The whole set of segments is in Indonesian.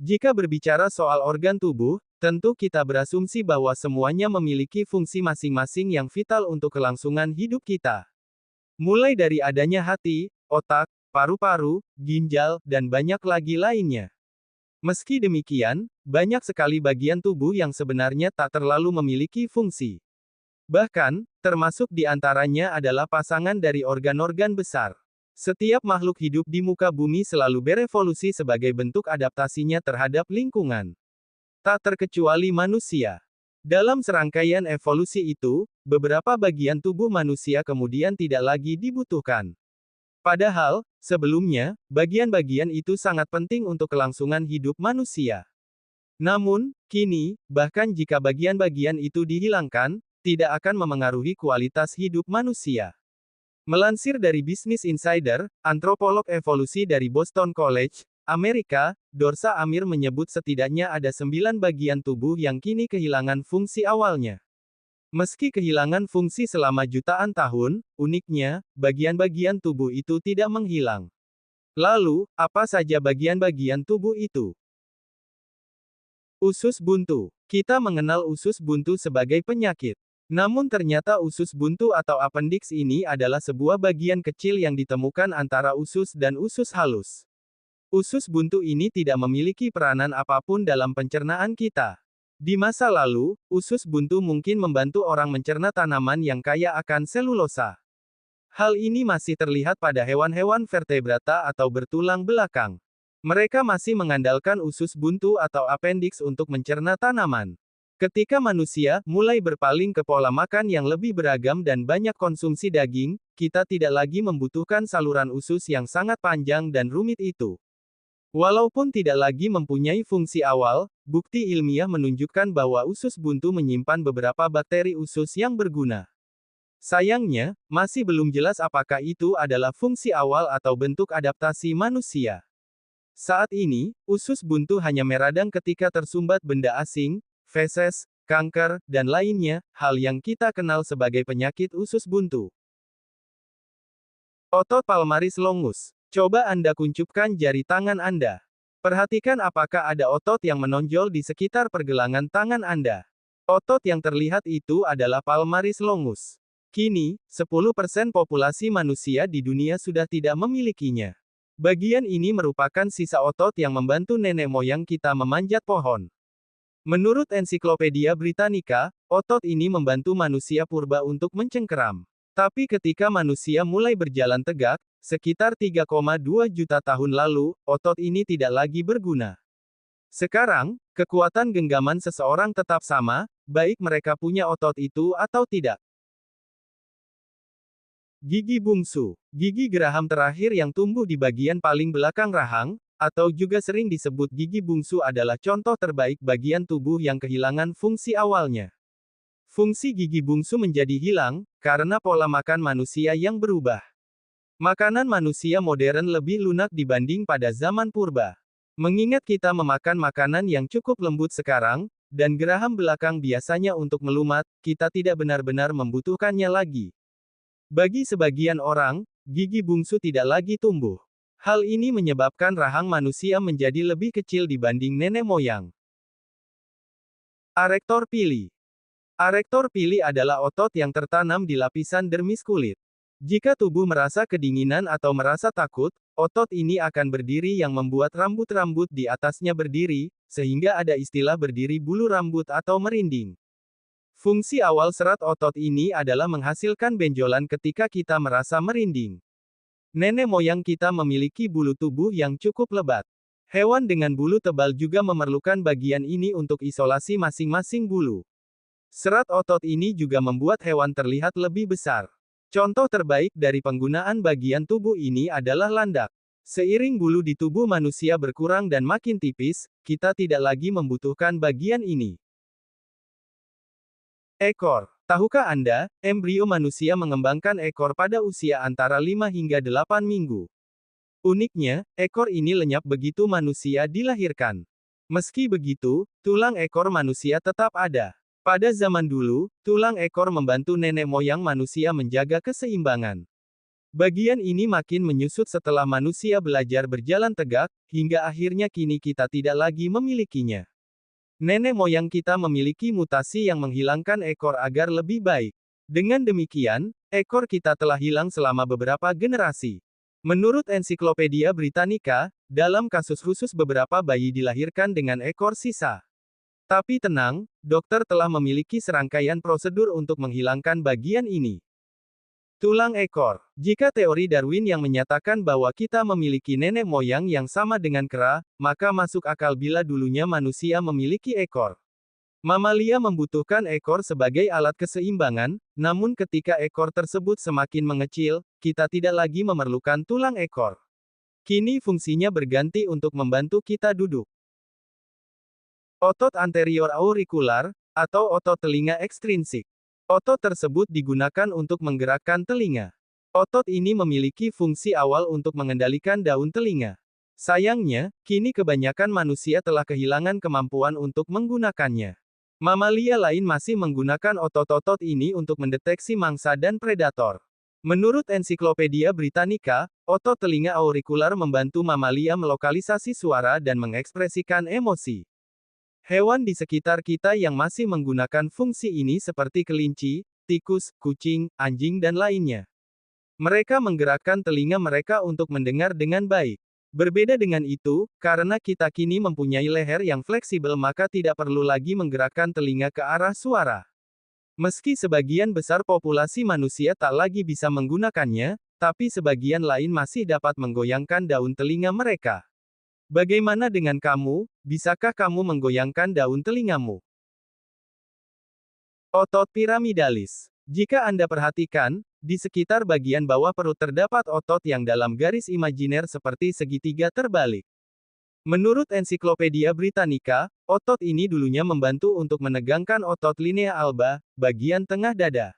Jika berbicara soal organ tubuh, tentu kita berasumsi bahwa semuanya memiliki fungsi masing-masing yang vital untuk kelangsungan hidup kita. Mulai dari adanya hati, otak, paru-paru, ginjal, dan banyak lagi lainnya. Meski demikian, banyak sekali bagian tubuh yang sebenarnya tak terlalu memiliki fungsi. Bahkan, termasuk di antaranya adalah pasangan dari organ-organ besar. Setiap makhluk hidup di muka bumi selalu berevolusi sebagai bentuk adaptasinya terhadap lingkungan. Tak terkecuali manusia. Dalam serangkaian evolusi itu, beberapa bagian tubuh manusia kemudian tidak lagi dibutuhkan. Padahal, sebelumnya, bagian-bagian itu sangat penting untuk kelangsungan hidup manusia. Namun, kini, bahkan jika bagian-bagian itu dihilangkan, tidak akan memengaruhi kualitas hidup manusia. Melansir dari Business Insider, antropolog evolusi dari Boston College, Amerika, Dorsa Amir menyebut setidaknya ada 9 bagian tubuh yang kini kehilangan fungsi awalnya. Meski kehilangan fungsi selama jutaan tahun, uniknya, bagian-bagian tubuh itu tidak menghilang. Lalu, apa saja bagian-bagian tubuh itu? Usus buntu. Kita mengenal usus buntu sebagai penyakit. Namun ternyata usus buntu atau appendix ini adalah sebuah bagian kecil yang ditemukan antara usus dan usus halus. Usus buntu ini tidak memiliki peranan apapun dalam pencernaan kita. Di masa lalu, usus buntu mungkin membantu orang mencerna tanaman yang kaya akan selulosa. Hal ini masih terlihat pada hewan-hewan vertebrata atau bertulang belakang. Mereka masih mengandalkan usus buntu atau appendix untuk mencerna tanaman. Ketika manusia mulai berpaling ke pola makan yang lebih beragam dan banyak konsumsi daging, kita tidak lagi membutuhkan saluran usus yang sangat panjang dan rumit itu. Walaupun tidak lagi mempunyai fungsi awal, bukti ilmiah menunjukkan bahwa usus buntu menyimpan beberapa bakteri usus yang berguna. Sayangnya, masih belum jelas apakah itu adalah fungsi awal atau bentuk adaptasi manusia. Saat ini, usus buntu hanya meradang ketika tersumbat benda asing, feses, kanker, dan lainnya, hal yang kita kenal sebagai penyakit usus buntu. Otot palmaris longus. Coba Anda kuncupkan jari tangan Anda. Perhatikan apakah ada otot yang menonjol di sekitar pergelangan tangan Anda. Otot yang terlihat itu adalah palmaris longus. Kini, 10% populasi manusia di dunia sudah tidak memilikinya. Bagian ini merupakan sisa otot yang membantu nenek moyang kita memanjat pohon. Menurut Ensiklopedia Britannica, otot ini membantu manusia purba untuk mencengkeram. Tapi ketika manusia mulai berjalan tegak, sekitar 3,2 juta tahun lalu, otot ini tidak lagi berguna. Sekarang, kekuatan genggaman seseorang tetap sama, baik mereka punya otot itu atau tidak. Gigi bungsu. Gigi geraham terakhir yang tumbuh di bagian paling belakang rahang, atau juga sering disebut gigi bungsu adalah contoh terbaik bagian tubuh yang kehilangan fungsi awalnya. Fungsi gigi bungsu menjadi hilang, karena pola makan manusia yang berubah. Makanan manusia modern lebih lunak dibanding pada zaman purba. Mengingat kita memakan makanan yang cukup lembut sekarang, dan geraham belakang biasanya untuk melumat, kita tidak benar-benar membutuhkannya lagi. Bagi sebagian orang, gigi bungsu tidak lagi tumbuh. Hal ini menyebabkan rahang manusia menjadi lebih kecil dibanding nenek moyang. Arektor pili. Arektor pili adalah otot yang tertanam di lapisan dermis kulit. Jika tubuh merasa kedinginan atau merasa takut, otot ini akan berdiri yang membuat rambut-rambut di atasnya berdiri, sehingga ada istilah berdiri bulu rambut atau merinding. Fungsi awal serat otot ini adalah menghasilkan benjolan ketika kita merasa merinding. Nenek moyang kita memiliki bulu tubuh yang cukup lebat. Hewan dengan bulu tebal juga memerlukan bagian ini untuk isolasi masing-masing bulu. Serat otot ini juga membuat hewan terlihat lebih besar. Contoh terbaik dari penggunaan bagian tubuh ini adalah landak. Seiring bulu di tubuh manusia berkurang dan makin tipis, kita tidak lagi membutuhkan bagian ini. Ekor. Tahukah Anda, embrio manusia mengembangkan ekor pada usia antara 5 hingga 8 minggu. Uniknya, ekor ini lenyap begitu manusia dilahirkan. Meski begitu, tulang ekor manusia tetap ada. Pada zaman dulu, tulang ekor membantu nenek moyang manusia menjaga keseimbangan. Bagian ini makin menyusut setelah manusia belajar berjalan tegak, hingga akhirnya kini kita tidak lagi memilikinya. Nenek moyang kita memiliki mutasi yang menghilangkan ekor agar lebih baik. Dengan demikian, ekor kita telah hilang selama beberapa generasi. Menurut Ensiklopedia Britannica, dalam kasus khusus beberapa bayi dilahirkan dengan ekor sisa. Tapi tenang, dokter telah memiliki serangkaian prosedur untuk menghilangkan bagian ini. Tulang ekor. Jika teori Darwin yang menyatakan bahwa kita memiliki nenek moyang yang sama dengan kera, maka masuk akal bila dulunya manusia memiliki ekor. Mamalia membutuhkan ekor sebagai alat keseimbangan, namun ketika ekor tersebut semakin mengecil, kita tidak lagi memerlukan tulang ekor. Kini fungsinya berganti untuk membantu kita duduk. Otot anterior aurikular, atau otot telinga ekstrinsik. Otot tersebut digunakan untuk menggerakkan telinga. Otot ini memiliki fungsi awal untuk mengendalikan daun telinga. Sayangnya, kini kebanyakan manusia telah kehilangan kemampuan untuk menggunakannya. Mamalia lain masih menggunakan otot-otot ini untuk mendeteksi mangsa dan predator. Menurut Ensiklopedia Britannica, otot telinga aurikular membantu mamalia melokalisasi suara dan mengekspresikan emosi. Hewan di sekitar kita yang masih menggunakan fungsi ini seperti kelinci, tikus, kucing, anjing dan lainnya. Mereka menggerakkan telinga mereka untuk mendengar dengan baik. Berbeda dengan itu, karena kita kini mempunyai leher yang fleksibel maka tidak perlu lagi menggerakkan telinga ke arah suara. Meski sebagian besar populasi manusia tak lagi bisa menggunakannya, tapi sebagian lain masih dapat menggoyangkan daun telinga mereka. Bagaimana dengan kamu? Bisakah kamu menggoyangkan daun telingamu? Otot piramidalis. Jika Anda perhatikan, di sekitar bagian bawah perut terdapat otot yang dalam garis imajiner seperti segitiga terbalik. Menurut Ensiklopedia Britannica, otot ini dulunya membantu untuk menegangkan otot linea alba, bagian tengah dada.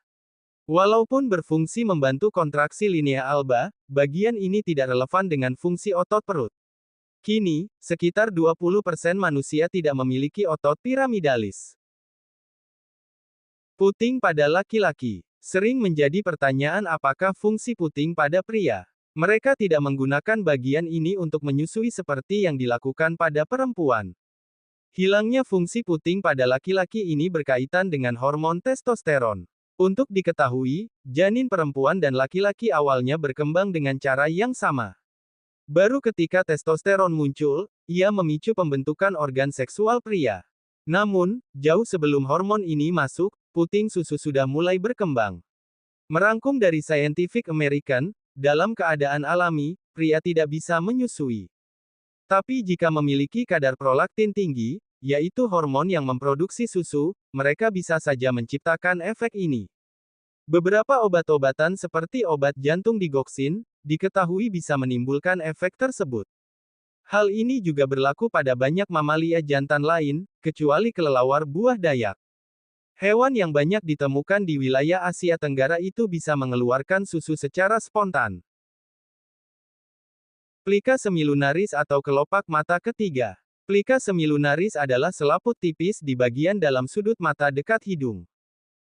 Walaupun berfungsi membantu kontraksi linea alba, bagian ini tidak relevan dengan fungsi otot perut. Kini, sekitar 20% manusia tidak memiliki otot piramidalis. Puting pada laki-laki. Sering menjadi pertanyaan apakah fungsi puting pada pria. Mereka tidak menggunakan bagian ini untuk menyusui seperti yang dilakukan pada perempuan. Hilangnya fungsi puting pada laki-laki ini berkaitan dengan hormon testosteron. Untuk diketahui, janin perempuan dan laki-laki awalnya berkembang dengan cara yang sama. Baru ketika testosteron muncul, ia memicu pembentukan organ seksual pria. Namun, jauh sebelum hormon ini masuk, puting susu sudah mulai berkembang. Merangkum dari Scientific American, dalam keadaan alami, pria tidak bisa menyusui. Tapi jika memiliki kadar prolaktin tinggi, yaitu hormon yang memproduksi susu, mereka bisa saja menciptakan efek ini. Beberapa obat-obatan seperti obat jantung digoxin, diketahui bisa menimbulkan efek tersebut. Hal ini juga berlaku pada banyak mamalia jantan lain, kecuali kelelawar buah dayak. Hewan yang banyak ditemukan di wilayah Asia Tenggara itu bisa mengeluarkan susu secara spontan. Plica semilunaris atau kelopak mata ketiga. Plica semilunaris adalah selaput tipis di bagian dalam sudut mata dekat hidung.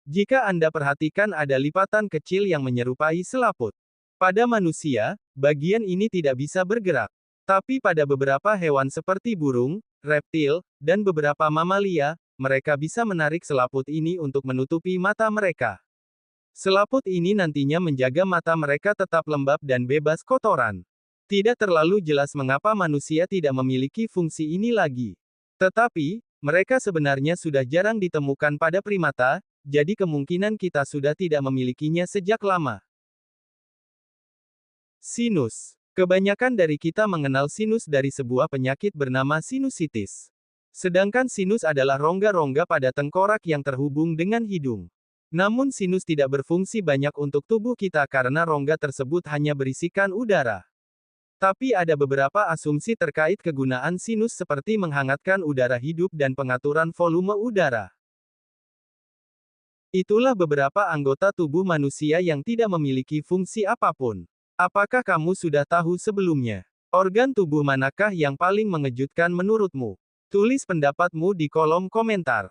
Jika Anda perhatikan ada lipatan kecil yang menyerupai selaput. Pada manusia, bagian ini tidak bisa bergerak. Tapi pada beberapa hewan seperti burung, reptil, dan beberapa mamalia, mereka bisa menarik selaput ini untuk menutupi mata mereka. Selaput ini nantinya menjaga mata mereka tetap lembab dan bebas kotoran. Tidak terlalu jelas mengapa manusia tidak memiliki fungsi ini lagi. Tetapi, mereka sebenarnya sudah jarang ditemukan pada primata, jadi kemungkinan kita sudah tidak memilikinya sejak lama. Sinus. Kebanyakan dari kita mengenal sinus dari sebuah penyakit bernama sinusitis. Sedangkan sinus adalah rongga-rongga pada tengkorak yang terhubung dengan hidung. Namun sinus tidak berfungsi banyak untuk tubuh kita karena rongga tersebut hanya berisikan udara. Tapi ada beberapa asumsi terkait kegunaan sinus seperti menghangatkan udara hidup dan pengaturan volume udara. Itulah beberapa anggota tubuh manusia yang tidak memiliki fungsi apapun. Apakah kamu sudah tahu sebelumnya? Organ tubuh manakah yang paling mengejutkan menurutmu? Tulis pendapatmu di kolom komentar.